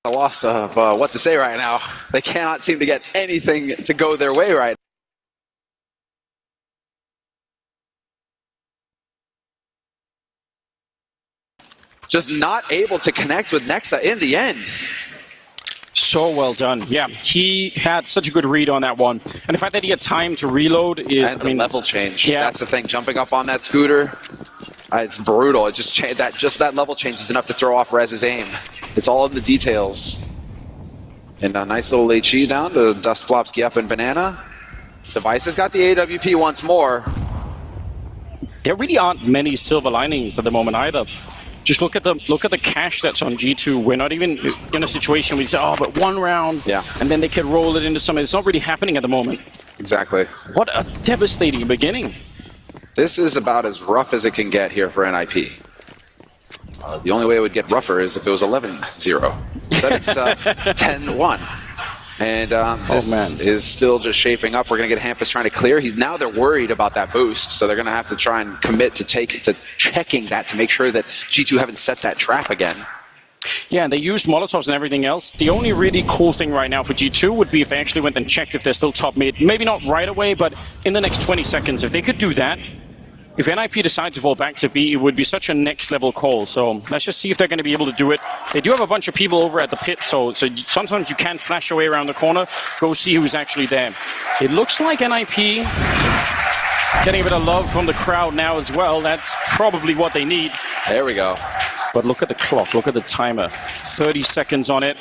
a loss of what to say right now. They cannot seem to get anything to go their way right now. Just not able to connect with Nexa in the end. So well done. Yeah, he had such a good read on that one. And the fact that he had time to reload is... And the level change. Yeah. That's the thing. Jumping up on that scooter, it's brutal. It just that level change is enough to throw off Rez's aim. It's all in the details. And a nice little HE down to Dust Flopsky up and Banana. Device has got the AWP once more. There really aren't many silver linings at the moment either. Just look at the cash that's on G2. We're not even in a situation where you say, oh, but one round, yeah, and then they can roll it into something. It's not really happening at the moment. Exactly. What a devastating beginning. This is about as rough as it can get here for NIP. The only way it would get rougher is if it was 11-0. But it's 10-1. And this is still just shaping up. We're going to get Hampus trying to clear. Now they're worried about that boost, so they're going to have to try and commit to checking that to make sure that G2 haven't set that trap again. Yeah, and they used Molotovs and everything else. The only really cool thing right now for G2 would be if they actually went and checked if they're still top mid. Maybe not right away, but in the next 20 seconds. If they could do that, if NIP decides to fall back to B, it would be such a next-level call. So let's just see if they're going to be able to do it. They do have a bunch of people over at the pit, so sometimes you can flash away around the corner. Go see who's actually there. It looks like NIP getting a bit of love from the crowd now as well. That's probably what they need. There we go. But look at the clock. Look at the timer. 30 seconds on it.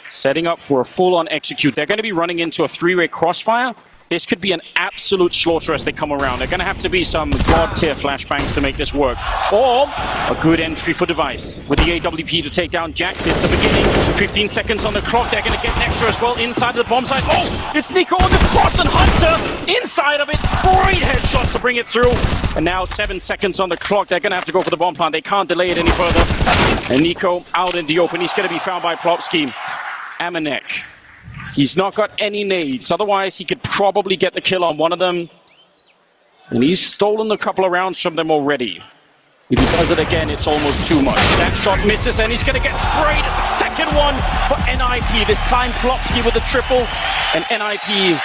Setting up for a full-on execute. They're going to be running into a three-way crossfire. This could be an absolute slaughter as they come around. They're going to have to be some god-tier flashbangs to make this work. Or a good entry for Device. With the AWP to take down Jax, it's the beginning. 15 seconds on the clock. They're going to get Nexa as well inside of the bomb site. Oh, it's Nico on the cross and Hunter inside of it. Great headshot to bring it through. And now 7 seconds on the clock. They're going to have to go for the bomb plant. They can't delay it any further. And Nico out in the open. He's going to be found by Plopsky. Amanek. He's not got any nades, otherwise he could probably get the kill on one of them. And he's stolen a couple of rounds from them already. If he does it again, it's almost too much. That shot misses and he's going to get sprayed. It's a second one for NIP. This time Plopsky with a triple. And NIP,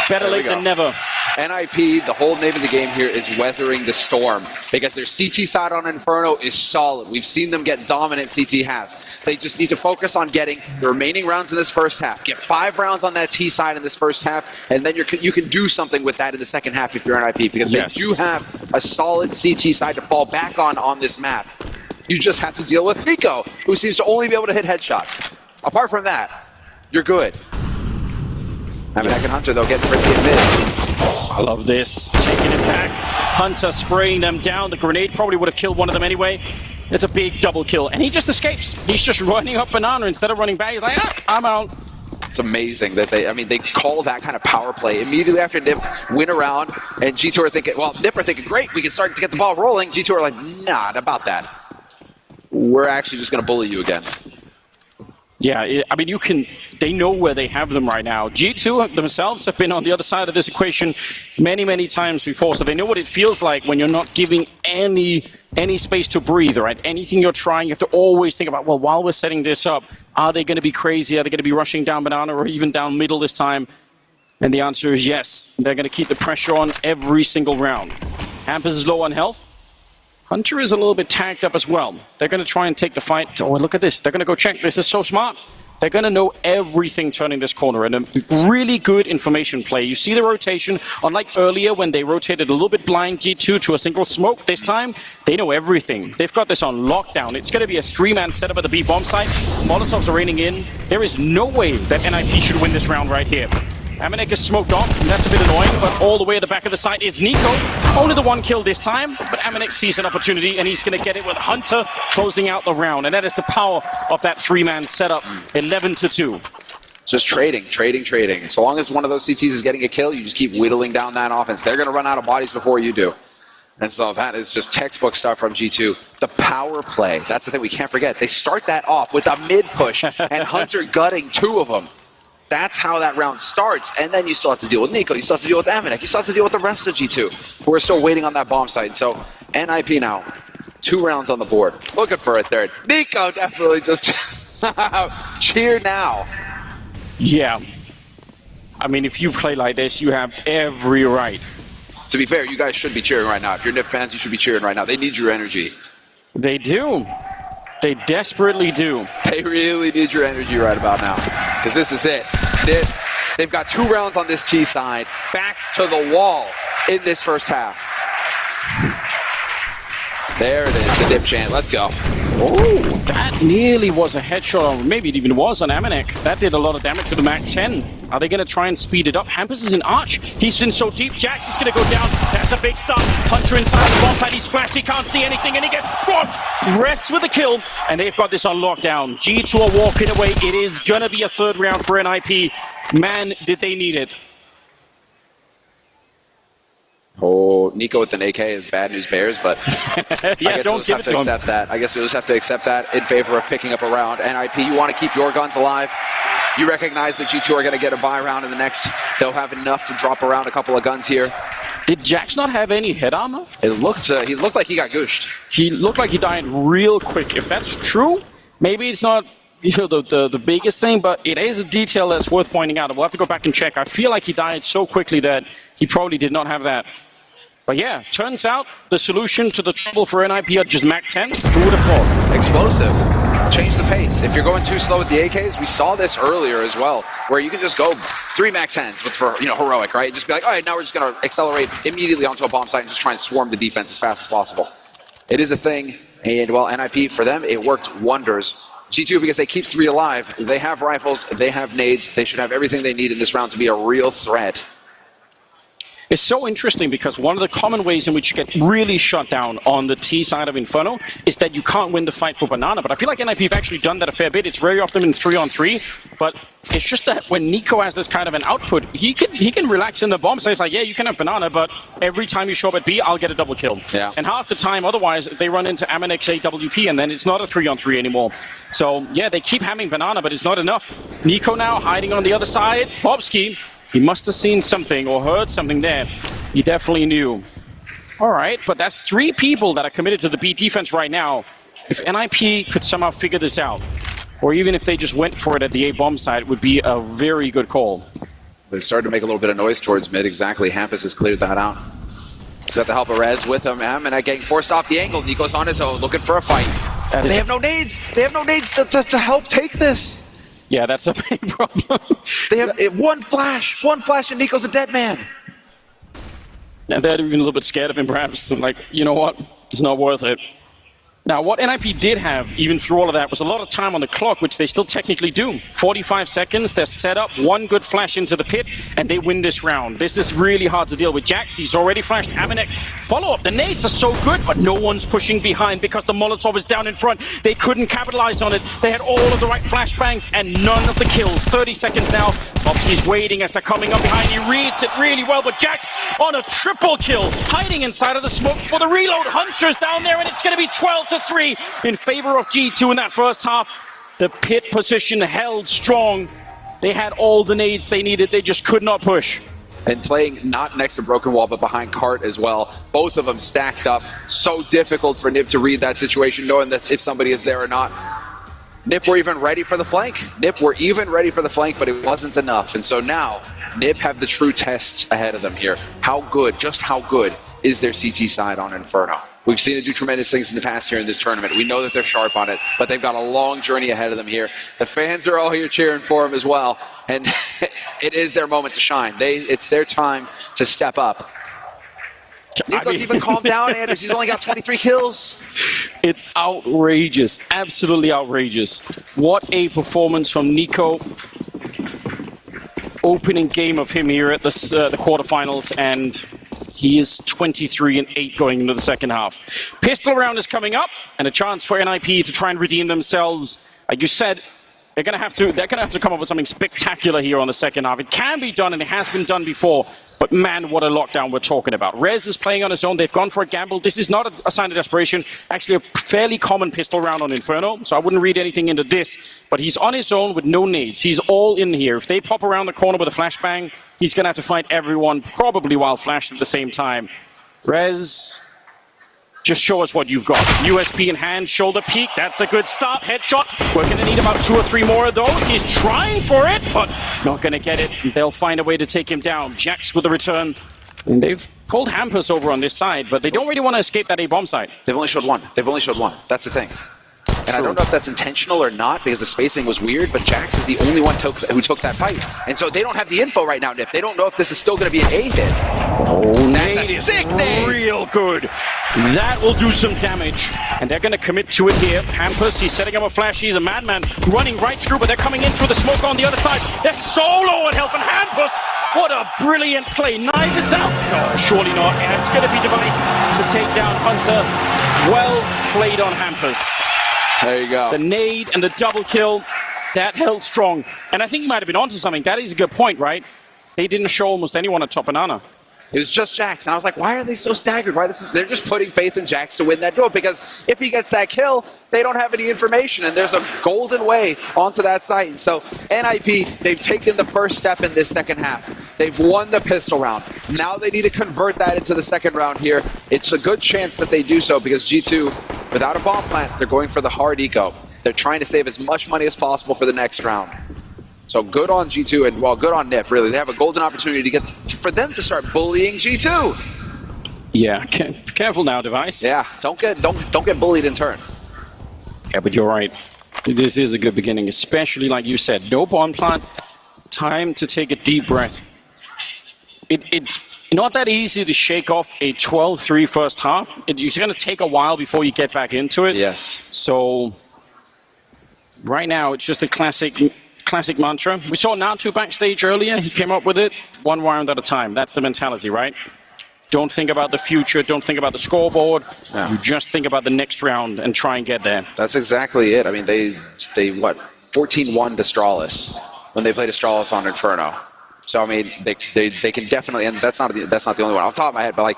better late than never. NIP, the whole name of the game here is weathering the storm because their CT side on Inferno is solid. We've seen them get dominant CT halves. They just need to focus on getting the remaining rounds in this first half. Get 5 rounds on that T side in this first half, and then you can do something with that in the second half if you're NIP because they do have a solid CT side to fall back on this map. You just have to deal with Nico, who seems to only be able to hit headshots. Apart from that, you're good. Amanek and Hunter, though, getting risky at mid. I love this. Taking it back. Hunter spraying them down. The grenade probably would have killed one of them anyway. It's a big double kill. And he just escapes. He's just running up Banana instead of running back. He's like, I'm out. It's amazing that they call that kind of power play. Immediately after Nip win around, and G2 are thinking, well, Nip are thinking, great, we can start to get the ball rolling. G2 are like, nah, not about that. We're actually just going to bully you again. Yeah, I mean, they know where they have them right now. G2 themselves have been on the other side of this equation many, many times before, so they know what it feels like when you're not giving any space to breathe, right? Anything you're trying, you have to always think about, well, while we're setting this up, are they going to be crazy? Are they going to be rushing down Banana or even down middle this time? And the answer is yes. They're going to keep the pressure on every single round. Hampus is low on health. Hunter is a little bit tagged up as well. They're going to try and take the fight. Oh, look at this. They're going to go check. This is so smart. They're going to know everything turning this corner, and a really good information play. You see the rotation. Unlike earlier when they rotated a little bit blind G2 to a single smoke, this time they know everything. They've got this on lockdown. It's going to be a 3-man setup at the B bomb site. Molotovs are raining in. There is no way that NIP should win this round right here. Amanek is smoked off, and that's a bit annoying, but all the way at the back of the site is Nico. Only the one kill this time, but Amanek sees an opportunity, and he's going to get it with Hunter closing out the round. And that is the power of that 3-man setup, 11-2. Just trading. So long as one of those CTs is getting a kill, you just keep whittling down that offense. They're going to run out of bodies before you do. And so that is just textbook stuff from G2. The power play, that's the thing we can't forget. They start that off with a mid push, and Hunter gutting 2 of them. That's how that round starts, and then you still have to deal with Nico, you still have to deal with Amanek, you still have to deal with the rest of G2, who are still waiting on that bomb site. So NIP now, 2 rounds on the board, looking for a third. Nico definitely just Cheer now. Yeah. I mean, if you play like this, you have every right. To be fair, you guys should be cheering right now. If you're NIP fans, you should be cheering right now. They need your energy. They do. They desperately do. They really need your energy right about now. Because this is it. They've got 2 rounds on this T side. Backs to the wall in this first half. There it is, the NIP chant. Let's go. Oh, that nearly was a headshot, or maybe it even was on Amanek. That did a lot of damage to the Mac 10. Are they going to try and speed it up? Hampus is in Arch. He's in so deep. Jax is going to go down. That's a big stop. Hunter inside the bomb side. He's splashed. He can't see anything, and he gets dropped. Rests with a kill, and they've got this on lockdown. G2 are walking away. It is going to be a 3rd round for NIP. Man, did they need it. Oh, Nico with an AK is bad news bears, but yeah, I guess don't you'll give just it have to to accept that. I guess you'll just have to accept that in favor of picking up a round. NIP, you want to keep your guns alive. You recognize that G2 are going to get a buy round in the next. They'll have enough to drop around a couple of guns here. Did Jax not have any head armor? It looked. He looked like he got gooshed. He looked like he died real quick. If that's true, maybe it's not the biggest thing, but it is a detail that's worth pointing out. We'll have to go back and check. I feel like he died so quickly that he probably did not have that. But yeah, turns out the solution to the trouble for NIP are just Mac 10s. Who would have thought? Explosive. Change the pace. If you're going too slow with the AKs, we saw this earlier as well, where you can just go 3 Mac 10s with for heroic, right? Just be like, all right, now we're just going to accelerate immediately onto a bomb site and just try and swarm the defense as fast as possible. It is a thing, and well, NIP for them, it worked wonders. G2, because they keep 3 alive, they have rifles, they have nades, they should have everything they need in this round to be a real threat. It's so interesting because one of the common ways in which you get really shut down on the T side of Inferno is that you can't win the fight for Banana. But I feel like NIP have actually done that a fair bit. It's very often in 3-on-3, but it's just that when Nico has this kind of an output, he can relax in the bomb. So it's like, yeah, you can have Banana, but every time you show up at B, I'll get a double kill. Yeah. And half the time, otherwise, they run into Amanek's AWP, and then it's not a 3-on-3 anymore. So yeah, they keep having Banana, but it's not enough. Nico now hiding on the other side. Bobski. He must have seen something or heard something there. He definitely knew. All right, but that's 3 people that are committed to the B defense right now. If NIP could somehow figure this out, or even if they just went for it at the A bomb side, it would be a very good call. They've started to make a little bit of noise towards mid. Exactly, Hampus has cleared that out. He's got the help of Rez with him, and getting forced off the angle. Nico's on his own, looking for a fight. They have no nades. They have no nades to help take this. Yeah, that's a big problem. They have one flash, and Nico's a dead man. And they're even a little bit scared of him, perhaps. Like, you know what? It's not worth it. Now, what NIP did have, even through all of that, was a lot of time on the clock, which they still technically do. 45 seconds, they're set up, 1 good flash into the pit, and they win this round. This is really hard to deal with. Jax, he's already flashed. Amanek, follow-up. The nades are so good, but no one's pushing behind because the Molotov is down in front. They couldn't capitalize on it. They had all of the right flashbangs and none of the kills. 30 seconds now. Bobski's waiting as they're coming up behind. He reads it really well, but Jax on a triple kill, hiding inside of the smoke for the reload. Hunter's down there, and it's going to be 12-3 in favor of G2 in that first half. The pit position held strong. They had all the nades they needed. They just could not push. And playing not next to Broken Wall, but behind Cart as well. Both of them stacked up. So difficult for NIP to read that situation, knowing that if somebody is there or not. NIP were even ready for the flank. NIP were even ready for the flank, but it wasn't enough. And so now, NIP have the true test ahead of them here. How good, just how good is their CT side on Inferno? We've seen them do tremendous things in the past here in this tournament. We know that they're sharp on it, but they've got a long journey ahead of them here. The fans are all here cheering for them as well, and it is their moment to shine. It's their time to step up. Nico's even calmed down, Anders. He's only got 23 kills. It's outrageous, absolutely outrageous. What a performance from Nico. Opening game of him here at the quarterfinals, and he is 23-8 going into the second half. Pistol round is coming up, and a chance for NIP to try and redeem themselves. Like you said, they're gonna have to come up with something spectacular here on the second half. It can be done, and it has been done before. But man, what a lockdown we're talking about. Rez is playing on his own. They've gone for a gamble. This is not a sign of desperation. Actually, a fairly common pistol round on Inferno, so I wouldn't read anything into this. But he's on his own with no nades. He's all in here. If they pop around the corner with a flashbang, he's going to have to fight everyone, probably while flashed at the same time. Rez just show us what you've got. USP in hand, shoulder peek, that's a good start. Headshot, we're going to need about 2 or 3 more of those. He's trying for it, but not going to get it. They'll find a way to take him down. Jax with the return. And they've pulled Hampus over on this side, but they don't really want to escape that A-bomb site. They've only showed one. That's the thing. And I don't know if that's intentional or not because the spacing was weird, but Jax is the only one who took that fight. And so they don't have the info right now, Nip. They don't know if this is still going to be an A hit. Oh, That's a sick nade. Real good. That will do some damage. And they're going to commit to it here. Hampus, he's setting up a flash. He's a madman running right through, but they're coming in through the smoke on the other side. They're so low on health, and Hampus, what a brilliant play. Knife is out. No, surely not. And it's going to be Device to take down Hunter. Well played on Hampus. There you go. The nade and the double kill, that held strong. And I think you might have been onto something. That is a good point, right? They didn't show almost anyone at top banana. It was just Jax, and I was like, why are they so staggered? They're just putting faith in Jax to win that duel, because if he gets that kill, they don't have any information, and there's a golden way onto that site. And so NIP, they've taken the first step in this second half. They've won the pistol round. Now they need to convert that into the second round here. It's a good chance that they do so, because G2, without a bomb plant, they're going for the hard eco. They're trying to save as much money as possible for the next round. So good on G2 and, well, good on Nip, really. They have a golden opportunity for them to start bullying G2. Yeah, careful now, Device. Yeah, don't get bullied in turn. Yeah, but you're right. This is a good beginning, especially like you said. No bomb plant. Time to take a deep breath. It's not that easy to shake off a 12-3 first half. It's going to take a while before you get back into it. Yes. So right now, it's just a classic mantra. We saw Natu backstage earlier. He came up with it 1 round at a time. That's the mentality, right? Don't think about the future. Don't think about the scoreboard. Yeah. You just think about the next round and try and get there. That's exactly it. I mean, they 14-1 to Astralis when they played Astralis on Inferno. So I mean, they can definitely, and that's not the only one off the top of my head, but like,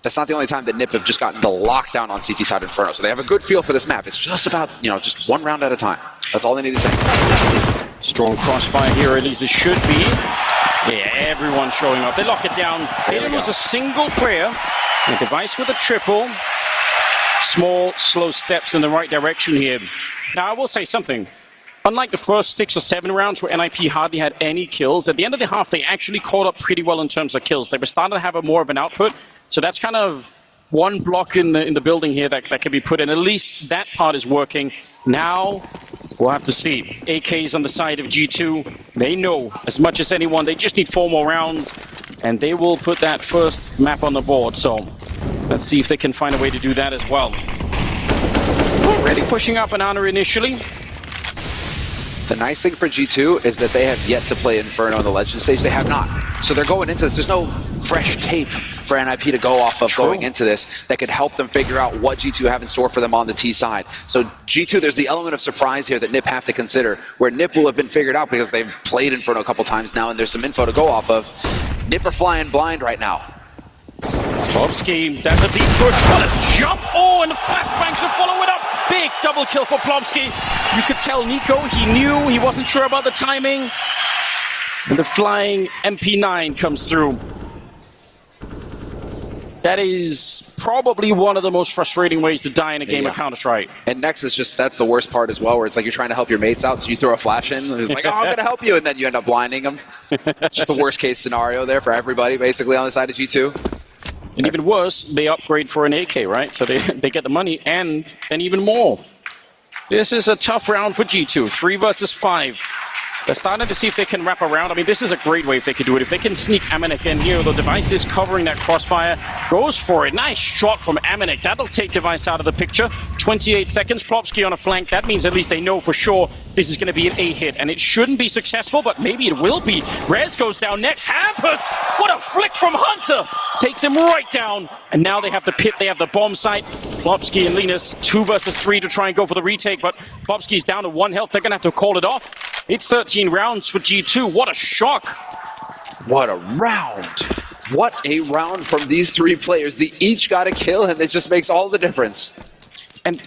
that's not the only time that NIP have just gotten the lockdown on CT side Inferno. So they have a good feel for this map. It's just about, just 1 round at a time. That's all they need to take. Strong crossfire here, at least it should be. Yeah, everyone's showing up. They lock it down. They didn't lose a single player. The Device with a triple. Small, slow steps in the right direction here. Now, I will say something. Unlike the first 6 or 7 rounds where NIP hardly had any kills, at the end of the half, they actually caught up pretty well in terms of kills. They were starting to have more of an output. So that's kind of one block in the building here that can be put in. At least that part is working. Now, we'll have to see. AK's on the side of G2. They know as much as anyone. They just need 4 more rounds, and they will put that first map on the board. So let's see if they can find a way to do that as well. Already pushing up an honor initially. The nice thing for G2 is that they have yet to play Inferno on the Legend stage. They have not. So they're going into this. There's no fresh tape for NIP to go off of going into this that could help them figure out what G2 have in store for them on the T side. So G2, there's the element of surprise here that NIP have to consider, where NIP will have been figured out because they've played Inferno a couple times now and there's some info to go off of. NIP are flying blind right now. Plobsky, that's a deep push. What a jump! Oh, and the flashbangs to follow it up. Big double kill for Plobsky. You could tell Nico, he knew, he wasn't sure about the timing. And the flying MP9 comes through. That is probably one of the most frustrating ways to die in a game of Counter-Strike. And Nexus, that's the worst part as well, where it's like you're trying to help your mates out, so you throw a flash in, and it's like, oh, I'm going to help you, and then you end up blinding them. It's just the worst case scenario there for everybody, basically, on the side of G2. And even worse, they upgrade for an AK, right? So they get the money and even more. This is a tough round for G2. 3 versus 5. They're starting to see if they can wrap around. I mean, this is a great way if they could do it. If they can sneak Amanek in here, the Device is covering that crossfire. Goes for it. Nice shot from Amanek. That'll take Device out of the picture. 28 seconds. Plobsky on a flank. That means at least they know for sure this is going to be an A hit. And it shouldn't be successful, but maybe it will be. Rez goes down next. Hampus! What a flick from Hunter! Takes him right down. And now they have the pit. They have the bomb site. Plobsky and Linus, 2 versus 3 to try and go for the retake. But Plobsky's down to 1 health. They're going to have to call it off. It's 13 rounds for G2. What a shock. What a round. What a round from these 3 players. They each got a kill, and it just makes all the difference. And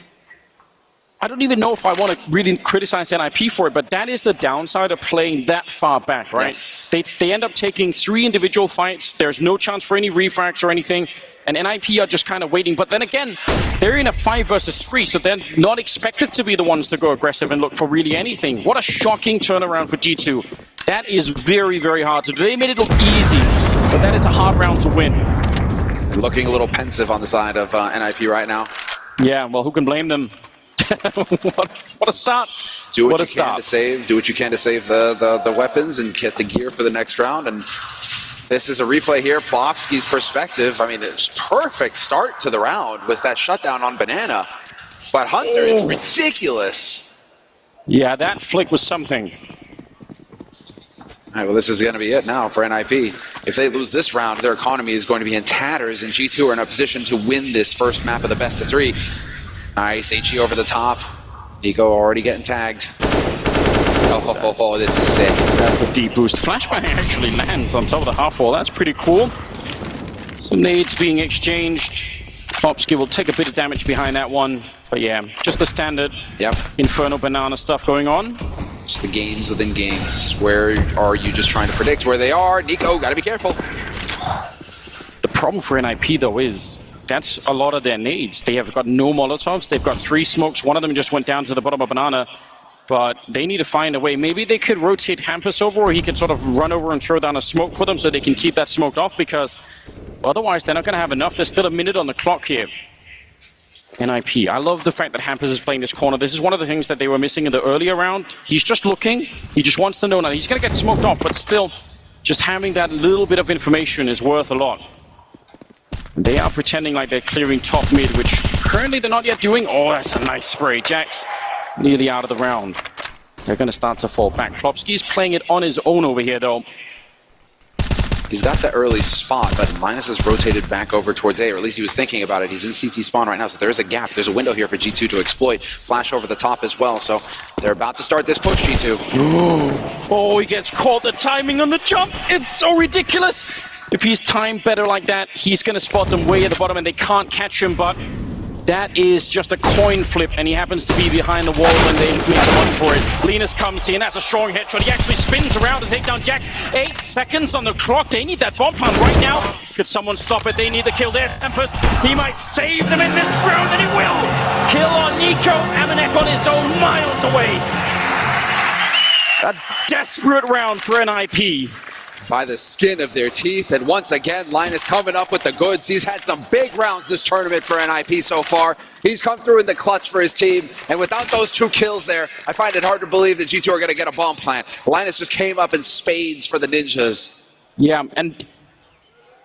I don't even know if I want to really criticize NIP for it, but that is the downside of playing that far back, right? Yes. They end up taking 3 individual fights. There's no chance for any refracts or anything. and NIP are just kind of waiting. But then again, they're in a 5 versus 3, so they're not expected to be the ones to go aggressive and look for really anything. What a shocking turnaround for G2. That is very, very hard to do. They made it look easy, but that is a hard round to win. Looking a little pensive on the side of NIP right now. Yeah, well, who can blame them? what a start. Do what you can to save. Do what you can to save the weapons and get the gear for the next round. And this is a replay here. Plofsky's perspective. I mean, it's perfect start to the round with that shutdown on Banana. But Hunter is ridiculous. Yeah, that flick was something. All right, well, this is going to be it now for NIP. If they lose this round, their economy is going to be in tatters, and G2 are in a position to win this first map of the best of 3. Nice, HE over the top. Nico already getting tagged. Oh, this is sick. That's a deep boost. Flashbang actually lands on top of the half wall. That's pretty cool. Some nades being exchanged. Plofsky will take a bit of damage behind that one. But yeah, just the standard Inferno Banana stuff going on. It's the games within games. Where are you just trying to predict where they are? Nico, gotta be careful. The problem for NIP though is that's a lot of their nades. They have got no Molotovs. They've got 3 smokes. One of them just went down to the bottom of Banana. But they need to find a way. Maybe they could rotate Hampus over, or he can sort of run over and throw down a smoke for them so they can keep that smoked off, because otherwise they're not going to have enough. There's still a minute on the clock here. NIP. I love the fact that Hampus is playing this corner. This is one of the things that they were missing in the earlier round. He's just looking. He just wants to know now. He's going to get smoked off, but still, just having that little bit of information is worth a lot. They are pretending like they're clearing top mid, which currently they're not yet doing. Oh, that's a nice spray. Jax nearly out of the round. They're going to start to fall back. Plofsky's playing it on his own over here, though. He's got the early spot, but Linus has rotated back over towards A, or at least he was thinking about it. He's in CT spawn right now, so there is a gap. There's a window here for G2 to exploit. Flash over the top as well, so they're about to start this push, G2. Oh, he gets caught. The timing on the jump, it's so ridiculous. If he's timed better like that, he's going to spot them way at the bottom, and they can't catch him, but that is just a coin flip, and he happens to be behind the wall when they make the run for it. Linus comes in, that's a strong headshot. He actually spins around to take down Jax. 8 seconds on the clock. They need that bomb plant right now. Could someone stop it? They need to kill their Tempest. He might save them in this round, and he will! Kill on Nico. Amanek on his own, miles away. A desperate round for NIP. By the skin of their teeth, and once again, Linus coming up with the goods. He's had some big rounds this tournament for NIP so far. He's come through in the clutch for his team, and without those 2 kills there, I find it hard to believe that G2 are going to get a bomb plant. Linus just came up in spades for the Ninjas. Yeah, and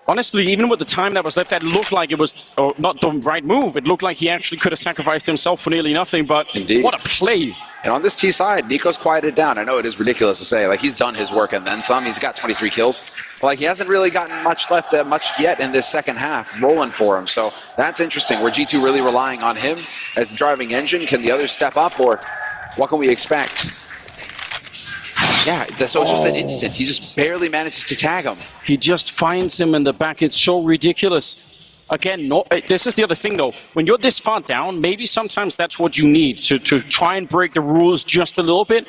honestly, even with the time that was left, that looked like it was not the right move. It looked like he actually could have sacrificed himself for nearly nothing, but indeed, what a play. And on this T side, Nico's quieted down. I know it is ridiculous to say, like, he's done his work and then some. He's got 23 kills. But, like, he hasn't really gotten much left, much yet in this second half rolling for him. So that's interesting. Where G2 really relying on him as the driving engine. Can the others step up, or what can we expect? Yeah, so it's just an instant. He just barely manages to tag him. He just finds him in the back. It's so ridiculous. Again, this is the other thing, though. When you're this far down, maybe sometimes that's what you need to try and break the rules just a little bit.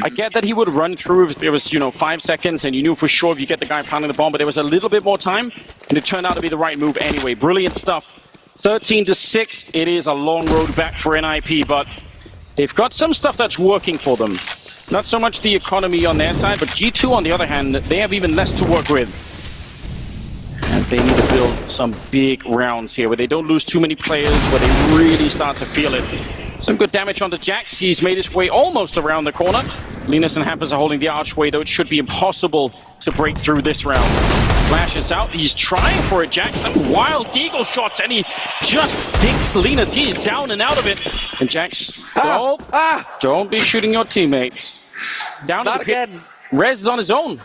I get that he would run through if there was, 5 seconds, and you knew for sure if you get the guy planting the bomb, but there was a little bit more time, and it turned out to be the right move anyway. Brilliant stuff. 13-6. It is a long road back for NIP, but they've got some stuff that's working for them. Not so much the economy on their side, but G2, on the other hand, they have even less to work with. And they need to build some big rounds here, where they don't lose too many players, where they really start to feel it. Some good damage on the Jax. He's made his way almost around the corner. Linus and Hampus are holding the archway, though it should be impossible to break through this round. Flash is out. He's trying for it, Jax. Some wild eagle shots, and he just dinks Linus. He's down and out of it. And Jax, don't be shooting your teammates. Down to the pit. Again. Rez is on his own.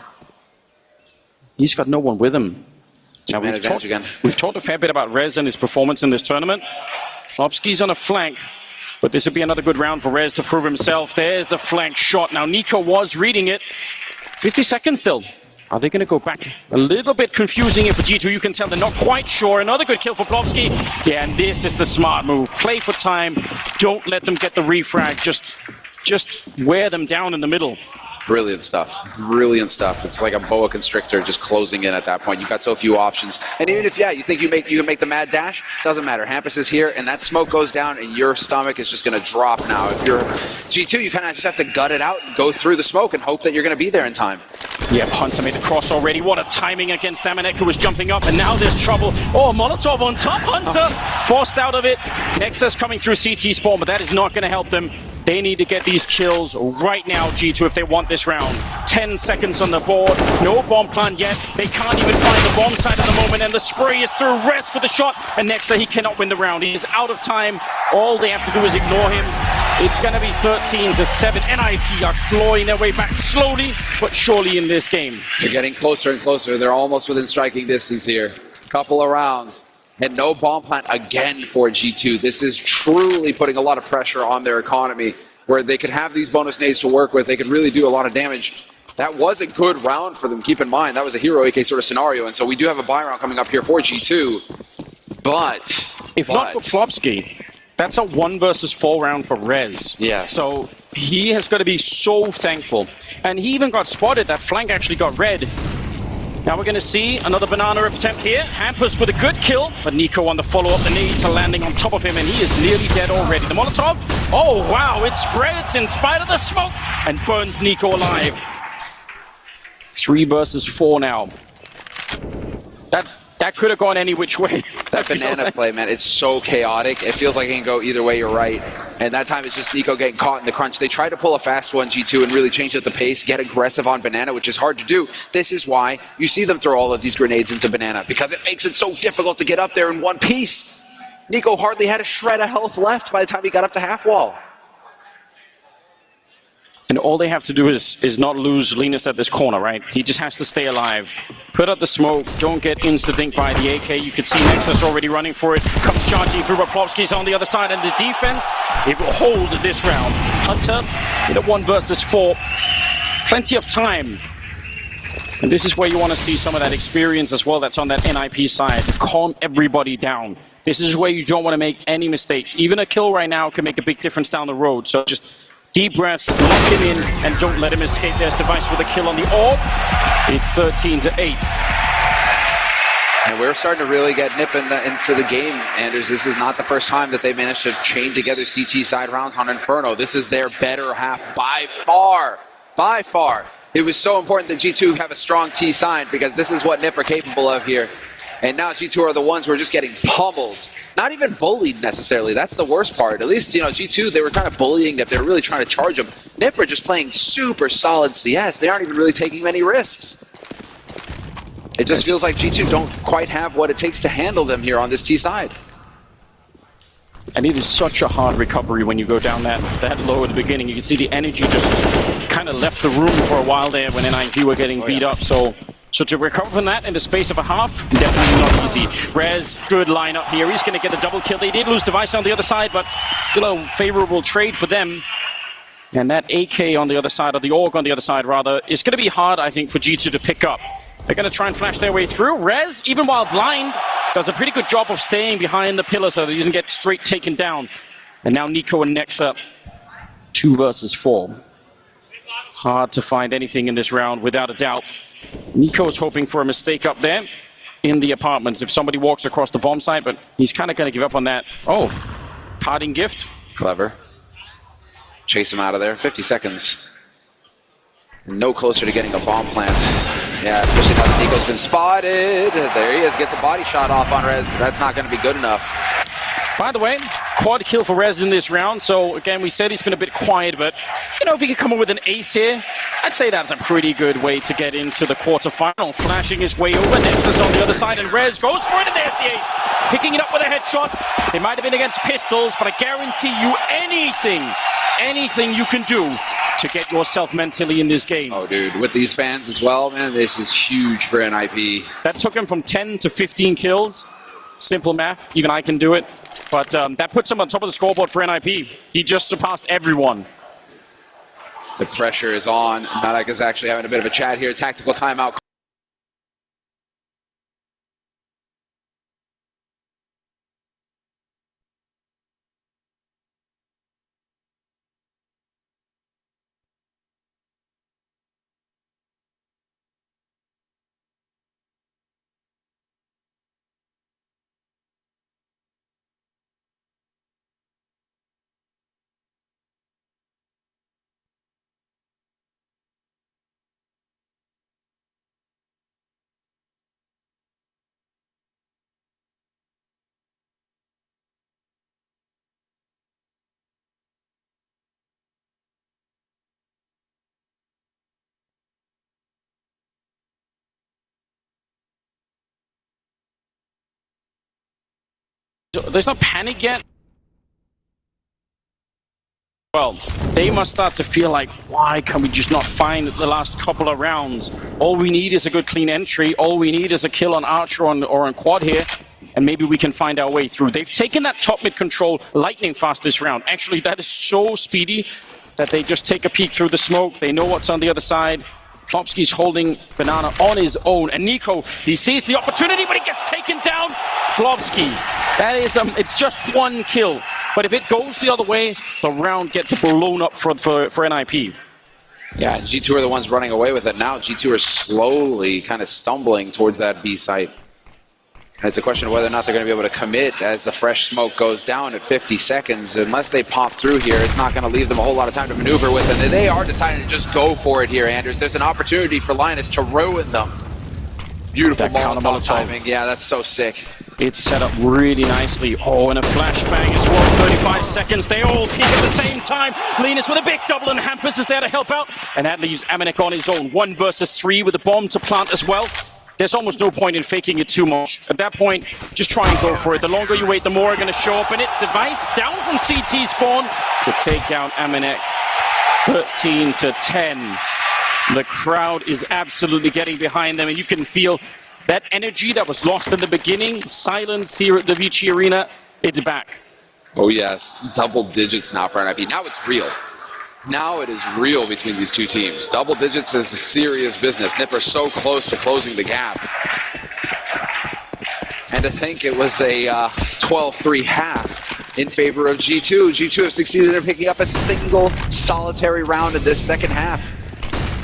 He's got no one with him. Now, we've talked a fair bit about Rez and his performance in this tournament. Plofsky's on a flank, but this would be another good round for Rez to prove himself. There's the flank shot. Now, Nico was reading it. 50 seconds still. Are they going to go back? A little bit confusing here for G2. You can tell they're not quite sure. Another good kill for Plofsky. Yeah, and this is the smart move. Play for time. Don't let them get the refrag. Just wear them down in the middle. Brilliant stuff. Brilliant stuff. It's like a boa constrictor just closing in at that point. You've got so few options. And even if, you think you can make the mad dash, doesn't matter. Hampus is here, and that smoke goes down, and your stomach is just going to drop now. If you're G2, you kind of just have to gut it out and go through the smoke and hope that you're going to be there in time. Yep, Hunter made the cross already. What a timing against Amanek, who was jumping up, and now there's trouble. Oh, Molotov on top. Hunter forced out of it. Nexus coming through CT spawn, but that is not going to help them. They need to get these kills right now, G2, if they want this round. 10 seconds on the board. No bomb plant yet. They can't even find the bomb site at the moment, and the spray is through. Rest with the shot, and Nexus, he cannot win the round. He is out of time. All they have to do is ignore him. It's going to be 13-7. NIP are clawing their way back slowly, but surely in this game. They're getting closer and closer. They're almost within striking distance here. Couple of rounds. And no bomb plant again for G2. This is truly putting a lot of pressure on their economy, where they could have these bonus nades to work with. They could really do a lot of damage. That was a good round for them. Keep in mind, that was a hero AK sort of scenario. And so we do have a buy round coming up here for G2. But if not for Flopsky, that's a 1 versus 4 round for Rez. Yeah. So he has got to be so thankful. And he even got spotted. That flank actually got red. Now we're going to see another banana attempt here. Hampus with a good kill, but Nico on the follow-up, the nade to landing on top of him, and he is nearly dead already. The Molotov, oh wow, it spreads in spite of the smoke and burns Nico alive. 3 versus 4 now. That could have gone any which way. That banana play, man, it's so chaotic. It feels like it can go either way, you're right. And that time it's just Nico getting caught in the crunch. They tried to pull a fast one, G2, and really change up the pace, get aggressive on banana, which is hard to do. This is why you see them throw all of these grenades into banana, because it makes it so difficult to get up there in one piece. Nico hardly had a shred of health left by the time he got up to half wall. And all they have to do is not lose Linus at this corner, right? He just has to stay alive. Put up the smoke, don't get insta-dinked by the AK. You can see Nexus already running for it. Comes charging through, but Plopsky's on the other side, and the defense, it will hold this round. Hunter in a 1 versus 4. Plenty of time. And this is where you want to see some of that experience as well that's on that NIP side. Calm everybody down. This is where you don't want to make any mistakes. Even a kill right now can make a big difference down the road. So just deep breaths, lock him in, and don't let him escape. There's Device with a kill on the orb. It's 13-8. And we're starting to really get nipping into the game, Anders. This is not the first time that they managed to chain together CT side rounds on Inferno. This is their better half by far. By far. It was so important that G2 have a strong T side, because this is what NIP are capable of here. And now G2 are the ones who are just getting pummeled. Not even bullied necessarily. That's the worst part. At least, G2, they were kind of bullying NIP. They were really trying to charge them. NIP are just playing super solid CS. They aren't even really taking many risks. It just feels like G2 don't quite have what it takes to handle them here on this T side. And it is such a hard recovery when you go down that low at the beginning. You can see the energy just kind of left the room for a while there when NIP were getting beat up. So to recover from that in the space of a half, definitely not easy. Rez, good lineup here. He's going to get a double kill. They did lose Device on the other side, but still a favorable trade for them. And that AK on the other side, or the AUG on the other side rather, is going to be hard, I think, for G2 to pick up. They're going to try and flash their way through. Rez, even while blind, does a pretty good job of staying behind the pillar so that he doesn't get straight taken down. And now Nico and Nexa, 2 versus 4. Hard to find anything in this round, without a doubt. Nico's hoping for a mistake up there in the apartments if somebody walks across the bomb site, but he's kind of going to give up on that. Oh, parting gift. Clever. Chase him out of there. 50 seconds. No closer to getting a bomb plant. Yeah, especially now that Nico's been spotted. There he is, gets a body shot off on Rez, but that's not going to be good enough. By the way, quad kill for Rez in this round. So again, we said he's been a bit quiet, but if he could come up with an ace here, I'd say that's a pretty good way to get into the quarterfinal. Flashing his way over, Nexus on the other side, and Rez goes for it, and there's the ace. Picking it up with a headshot. It might have been against pistols, but I guarantee you anything you can do to get yourself mentally in this game. Oh, dude, with these fans as well, man, this is huge for NIP. That took him from 10 to 15 kills. Simple math, even I can do it. But that puts him on top of the scoreboard for NIP. He just surpassed everyone. The pressure is on. Madak is actually having a bit of a chat here. Tactical timeout. there's no panic yet. Well, they must start to feel like, why can we just not find the last couple of rounds? All we need is a good clean entry. All we need is a kill on Archer or on Quad here, and maybe we can find our way through. They've taken that top mid control lightning fast this round. Actually, that is so speedy that they just take a peek through the smoke. They know what's on the other side. Plopsky's holding Banana on his own, and Nico, he sees the opportunity, but he gets taken down. Plopsky, that is, it's just one kill. But if it goes the other way, the round gets blown up for NIP. Yeah, and G2 are the ones running away with it now. G2 are slowly kind of stumbling towards that B site. And it's a question of whether or not they're going to be able to commit as the fresh smoke goes down at 50 seconds. Unless they pop through here, it's not going to leave them a whole lot of time to maneuver with. And they are deciding to just go for it here, Anders. There's an opportunity for Linus to ruin them. Beautiful Molotov timing. Yeah, that's so sick. It's set up really nicely. Oh, and a flashbang as well. 35 seconds. They all peek at the same time. Linus with a big double, and Hampus is there to help out. And that leaves Amanek on his own. 1 versus 3 with a bomb to plant as well. There's almost no point in faking it too much. At that point, just try and go for it. The longer you wait, the more are going to show up. And it's Device down from CT spawn to take down Amanek. 13-10. The crowd is absolutely getting behind them, and you can feel that energy that was lost in the beginning, silence here at the Vici Arena, it's back. Oh yes, double digits now for NIP. Now it's real. Now it is real between these two teams. Double digits is a serious business. Nipper so close to closing the gap. And to think it was a 12-3 half in favor of G2. G2 have succeeded in picking up a single solitary round in this second half.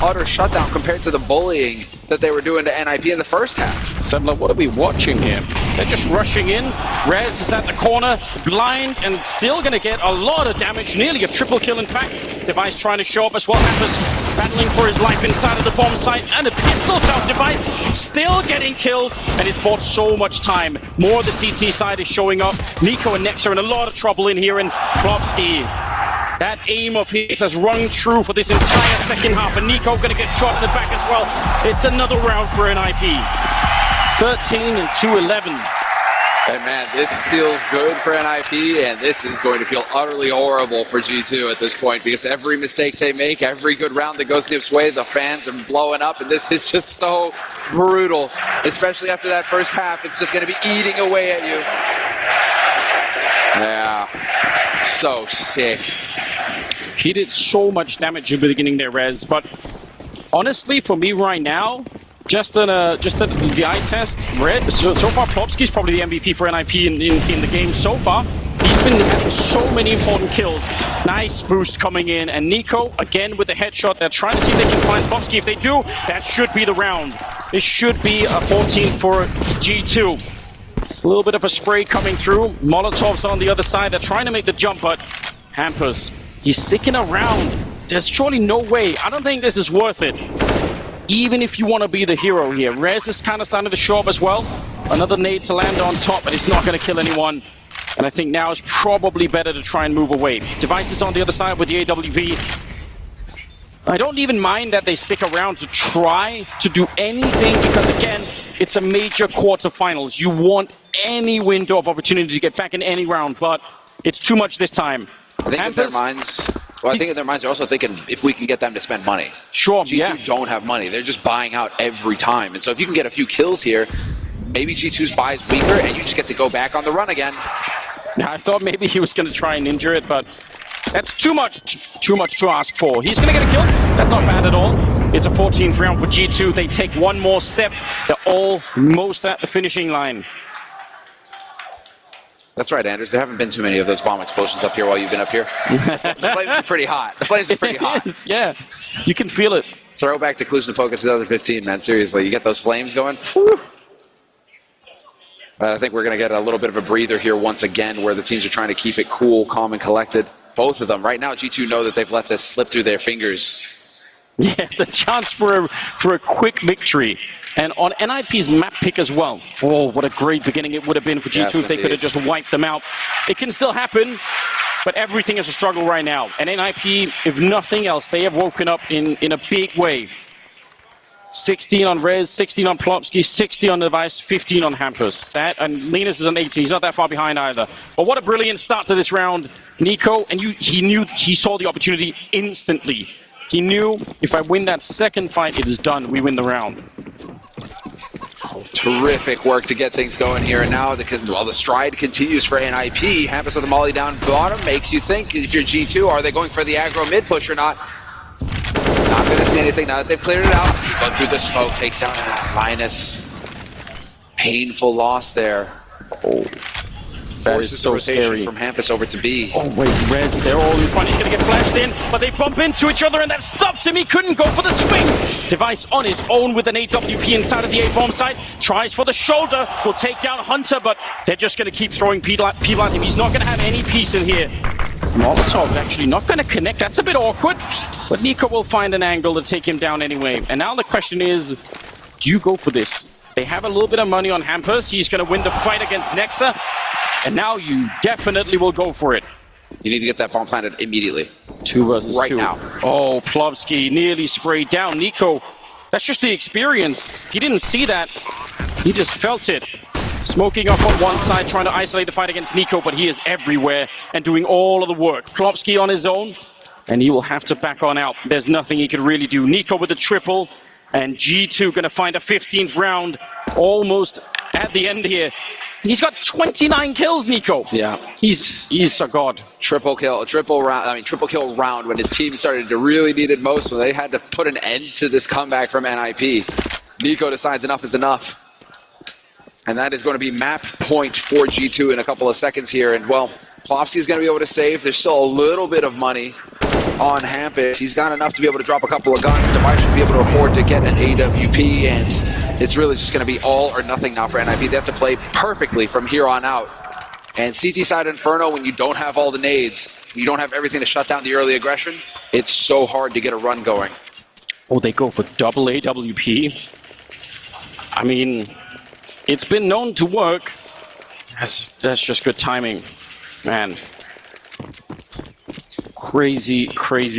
Utter shutdown compared to the bullying that they were doing to NIP in the first half. Semler, what are we watching here? They're just rushing in. Rez is at the corner, blind, and still going to get a lot of damage. Nearly a triple kill, in fact. Device trying to show up as well. Hampus battling for his life inside of the bomb site, and the pistol shot. Device still getting kills, and it's bought so much time. More of the CT side is showing up. Nico and Nex are in a lot of trouble in here, and Plopsky, that aim of his has rung true for this entire second half, and Nico going to get shot in the back as well. It's another round for NIP. 13-11. And man, this feels good for NIP, and this is going to feel utterly horrible for G2 at this point, because every mistake they make, every good round that goes Nip's way, the fans are blowing up, and this is just so brutal, especially after that first half. It's just going to be eating away at you. Yeah, so sick. He did so much damage in the beginning there, Rez, but honestly, for me right now, just at the eye test, so far Plopsky's probably the MVP for NIP in the game so far. He's been having so many important kills. Nice boost coming in, and Nico, again with the headshot, they're trying to see if they can find Plopsky. If they do, that should be the round. It should be a 14 for G2. It's a little bit of a spray coming through. Molotov's on the other side. They're trying to make the jump, but Hampus, he's sticking around. There's surely no way. I don't think this is worth it. Even if you want to be the hero here. Rez is kind of starting to show up as well. Another nade to land on top, but it's not going to kill anyone. And I think now it's probably better to try and move away. Device is on the other side with the AWP. I don't even mind that they stick around to try to do anything, because again, it's a major quarterfinals. You want any window of opportunity to get back in any round, but it's too much this time. I think in their minds, well, I think in their minds they're also thinking if we can get them to spend money. Sure, G2 don't have money. They're just buying out every time. And so if you can get a few kills here, maybe G2's buy is weaker and you just get to go back on the run again. I thought maybe he was going to try and injure it, but that's too much to ask for. He's going to get a kill. That's not bad at all. It's a 14th round for G2. They take one more step. They're almost at the finishing line. That's right, Anders. There haven't been too many of those bomb explosions up here while you've been up here. The flames are pretty hot. The flames are pretty hot. It is, yeah. You can feel it. Throwback to Cluj-Napoca 2015, man. Seriously, you get those flames going. Whew. I think we're going to get a little bit of a breather here once again, where the teams are trying to keep it cool, calm, and collected. Both of them. Right now, G2 know that they've let this slip through their fingers. Yeah, the chance for a quick victory. And on NIP's map pick as well. Oh, what a great beginning it would have been for G2 yes, if they could have just wiped them out. It can still happen, but everything is a struggle right now. And NIP, if nothing else, they have woken up in a big way. 16 on Rez, 16 on Plopsky, 60 on Device, 15 on Hampus. That, and Linus is on 18. He's not that far behind either. But what a brilliant start to this round, Nico. And he saw the opportunity instantly. He knew, if I win that second fight, it is done. We win the round. Terrific work to get things going here, and now the stride continues for NIP. Hampus with the molly down bottom makes you think, if you're G2, are they going for the aggro mid push or not? Not going to see anything now that they've cleared it out. Go through the smoke, takes down Linus. Painful loss there. Oh, that is so scary. From Hampus over to B. Oh wait, Rez, they're all in front. He's gonna get flashed in, but they bump into each other, and that stops him. He couldn't go for the swing. Device on his own with an AWP inside of the A-bomb side. Tries for the shoulder. Will take down Hunter, but they're just gonna keep throwing P at him. He's not gonna have any peace in here. Molotov actually not gonna connect. That's a bit awkward, but Nico will find an angle to take him down anyway. And now the question is, do you go for this? They have a little bit of money on Hampus. He's gonna win the fight against Nexa. And now you definitely will go for it. You need to get that bomb planted immediately. 2 versus 2. Right now. Oh, Plopsky nearly sprayed down. Nico, that's just the experience. He didn't see that. He just felt it. Smoking off on one side, trying to isolate the fight against Nico, but he is everywhere and doing all of the work. Plopsky on his own, and he will have to back on out. There's nothing he could really do. Nico with the triple, and G2 going to find a 15th round almost at the end here. He's got 29 kills, Nico. Yeah. He's a god. Triple kill round when his team started to really need it most, when they had to put an end to this comeback from NIP. Nico decides enough is enough. And that is going to be map point for G2 in a couple of seconds here. And well, Plopsky is going to be able to save. There's still a little bit of money on Hampus. He's got enough to be able to drop a couple of guns. Device should be able to afford to get an AWP, and it's really just going to be all or nothing now for NIP. They have to play perfectly from here on out. And CT side Inferno, when you don't have all the nades, you don't have everything to shut down the early aggression, it's so hard to get a run going. Oh, they go for double AWP. I mean, it's been known to work. That's just good timing, man. Crazy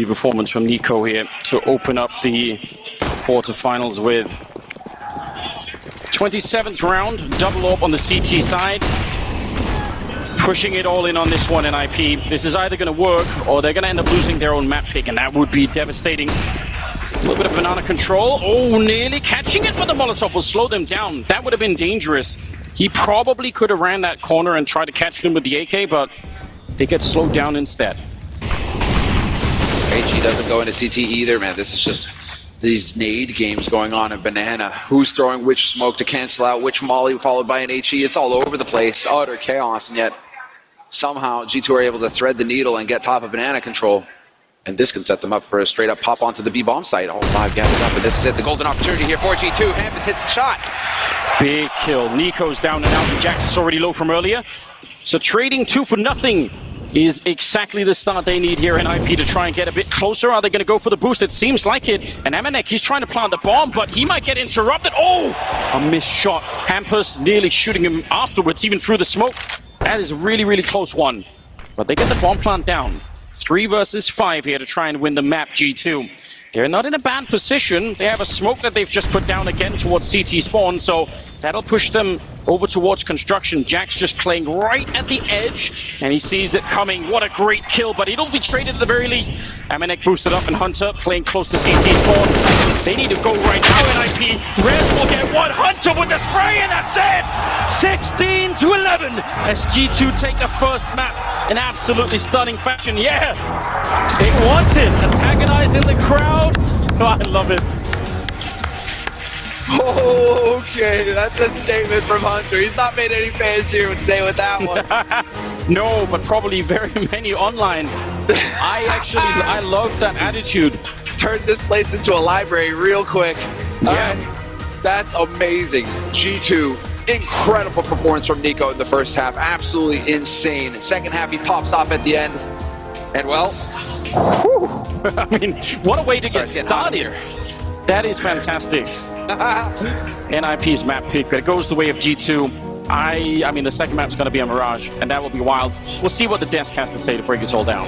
performance from Nico here to open up the quarterfinals with. 27th round, double AWP on the CT side. Pushing it all in on this one, NIP. This is either going to work or they're going to end up losing their own map pick, and that would be devastating. A little bit of banana control. Oh, nearly catching it, but the Molotov will slow them down. That would have been dangerous. He probably could have ran that corner and tried to catch them with the AK, but they get slowed down instead. HE doesn't go into CT either, man. This is just these nade games going on in Banana. Who's throwing which smoke to cancel out, which molly followed by an HE. It's all over the place, utter chaos, and yet somehow G2 are able to thread the needle and get top of Banana control. And this can set them up for a straight up pop onto the B bomb site. All 5 gathered up, and this is it. The golden opportunity here for G2. Hampus hits the shot. Big kill. Nico's down and out, and Jax is already low from earlier. So trading 2 for nothing is exactly the start they need here in NIP to try and get a bit closer. Are they going to go for the boost? It seems like it. And Amanek, he's trying to plant the bomb, but he might get interrupted. Oh, a missed shot. Hampus nearly shooting him afterwards, even through the smoke. That is a really close one. But they get the bomb plant down. 3 versus 5 here to try and win the map, G2. They're not in a bad position. They have a smoke that they've just put down again towards CT spawn, so that'll push them over towards construction. Jack's just playing right at the edge, and he sees it coming. What a great kill, but it'll be traded at the very least. Amanek boosted up, and Hunter playing close to CT spawn. They need to go right now, NIP. Rez will get one. Hunter with the spray, and that's it! 16-11 as G2 take the first map in absolutely stunning fashion. Yeah, they want it. Antagonizing the crowd. Oh, I love it. Okay, that's a statement from Hunter. He's not made any fans here today with that one. No, but probably very many online. I love that attitude. Turned this place into a library real quick. Yeah. That's amazing. G2, incredible performance from Nico in the first half. Absolutely insane. Second half, he pops off at the end. And well, I mean, what a way to get started. That is fantastic. NIP's map pick, but it goes the way of G2. I mean, the second map's going to be a Mirage, and that will be wild. We'll see what the desk has to say to break this all down.